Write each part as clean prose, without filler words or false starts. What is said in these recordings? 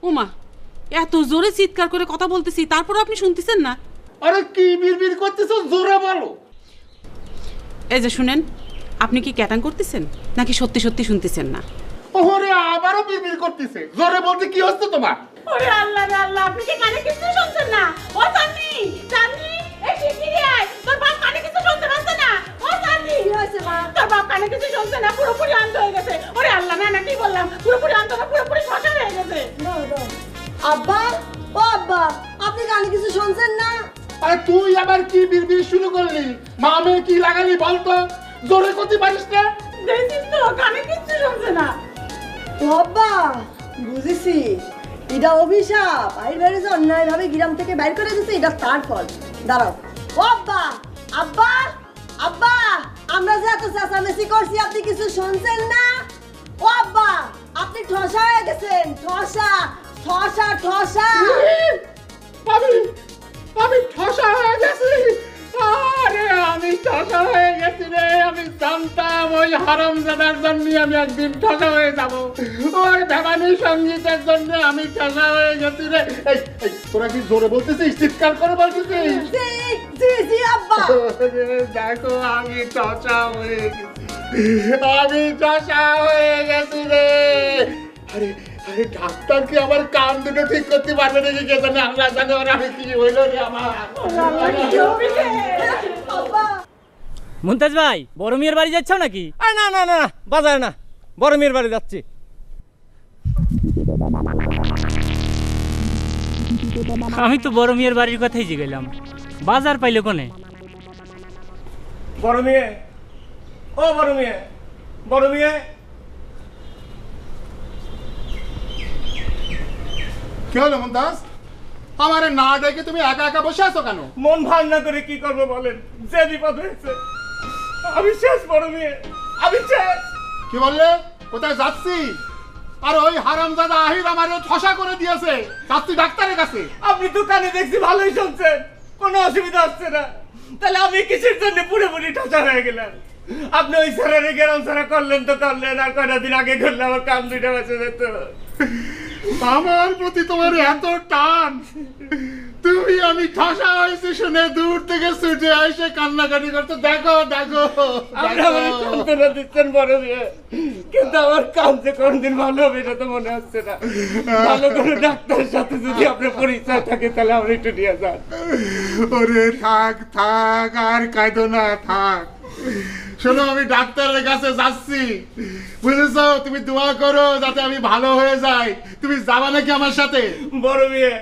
ওমা, এত জোরে চিৎকার করে কথা বলতেছি, তারপর আপনি শুনতেছেন না? আরে কি বিড়বিড় করতেছো, জোরে বলো। এই যে শুনেন, আপনি কি ক্যাটাং করতেছেন নাকি সত্যি সত্যি শুনতেছেন না? ওরে আবারও বিড়বিড় করতেছে, জোরে বলতে কি হচ্ছে তোমার? ওরে আল্লাহ রে আল্লাহ, আপনি কি কানে কিছু শুনছেন না? ও চাঁদনি, চাঁদনি, এই শিগগিরই আয়, তোর বাপ কানে কিছু শুনতে পাচ্ছে না। ও চাঁদনি, কি হয়েছে মা? তোর বাপ কানে কিছু শুনছে না, পুরোপুরি অন্ধ হয়ে গেছে। ওরে আল্লাহ, না কি বললাম, পুরোপুরি অন্ধ না, পুরোপুরি শশা হয়ে গেছে। আব্বা, ও আব্বা, আপনি কানে কিছু শুনছেন না? আরে তুই আবার কি বিড়বিড় শুরু করলি? মামে কি লাগালি বলতো? জোরে করতে পারিস না? দেখছিস তো, কানে কিছু শুনছে না। ও আব্বা, বুঝেছি, এটা অভিশাপ। আই বাইরে যে অন্যায় ভাবে গ্রাম থেকে বাইর করে দিচ্ছে, এটা তার ফল। দাঁড়াও। ও আব্বা, আব্বা, আব্বা, আমরা যে এত চেঁচামেচি করছি, আপনি কিছু শুনছেন না? ও আব্বা, আপনি ঠসা হয়ে গেছেন, ঠসা, ঠসা, ঠসা। আমি ঠসা হয়ে গেছি। আরে আমি ঠসা হয়ে গেছি রে। আমি জানতাম ওই হারামজাদার জন্য আমি একদিন ঠসা হয়ে যাব। ওই ভবানী সঙ্গীতের জন্য আমি ঠসা হয়ে গেছি রে। এই এই, তোরা কি জোরে বলতেছিস, চিৎকার করে বলতেছিস? জি, জি, জি আব্বা। দেখো আমি ঠসা হয়ে গেছি, আমি ঠসা হয়ে গেছি রে। আরে আরে ডাক্তার কি আমার কান দুটো ঠিক করতে পারবে নাকি কে জানে? আল্লাহ জানে। ওর আমি কি হইল রে আমার। আব্বা, মুমতাজ ভাই, বড় মেয়ের বাড়ি যাচ্ছ নাকি? না না না, বাজারে না, বড় মেয়ের বাড়ি যাচ্ছি। আমি তো বড় মেয়ের বাড়ির কথাই জিগেলাম, বাজার পাইলে কোনে? বড় মেয়ে, ও বড় মেয়ে, বড় মেয়ে। কি হলো মুমতাজ? আমারে না ডেকে তুমি একা একা বসে আছো কেন? মন ভার না করে কি করবো বলেন? যে বিপদ হয়েছে, আমি শেষ বড় মেয়ে, আমি শেষ। কি বললে? কোথায় যাচ্ছি? আর ওই হারামজাদা আহির আমারে ঠসা করে দিয়েছে। যাচ্ছি ডাক্তারের কাছে। আপনি তো কানে দেখছি ভালোই শুনছেন, কোনো অসুবিধা হচ্ছে না, তাহলে আমি কিসের জন্য পুরোপুরি ঠসা হয়ে গেলাম? আপনি ওই সারারে গেরাম সারা করলেন তো করলেন, আর কয়টা দিন আগে করলে আমার কান দুইটা বেঁচে যেত। আমার প্রতি তোমার এত টান, তুমি আমি ঠসা হয়েছি শুনে দূর থেকে ছুটে এসে কান্নাকাটি করতে। দেখো দেখো আপনি আমার সান্ত্বনা দিচ্ছেন বড় মেয়ে, কিন্তু আমার কান যে কোনদিন ভালো হবে এটা তো মনে হচ্ছে না। ভালো কোনো ডাক্তারের সাথে যদি আপনার পরিচয় থাকে তাহলে আপনি একটু নিয়ে যান। ওরে থাক থাক, আর কাঁদো না, থাক। শোনো, আমি ডাক্তারের কাছে যাচ্ছি, বুঝেছো? তুমি দোয়া করো যাতে আমি ভালো হয়ে যাই। তুমি যাবা নাকি আমার সাথে? বড় মেয়ে,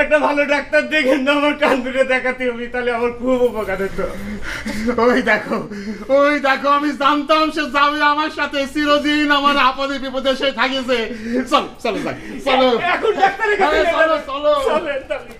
একটা ভালো ডাক্তার দেখেন না, আমার কান দুটো দেখাতে হবে, তাহলে আমার খুব উপকার হতো। ওই দেখো, ওই দেখো, আমি জানতাম সে যাবে আমার সাথে, চিরদিন আমার আপদে বিপদে সে থাকিছে। চলো চলো চলো, এখন ডাক্তারের কাছে চলো চলো। চলেন তাহলে।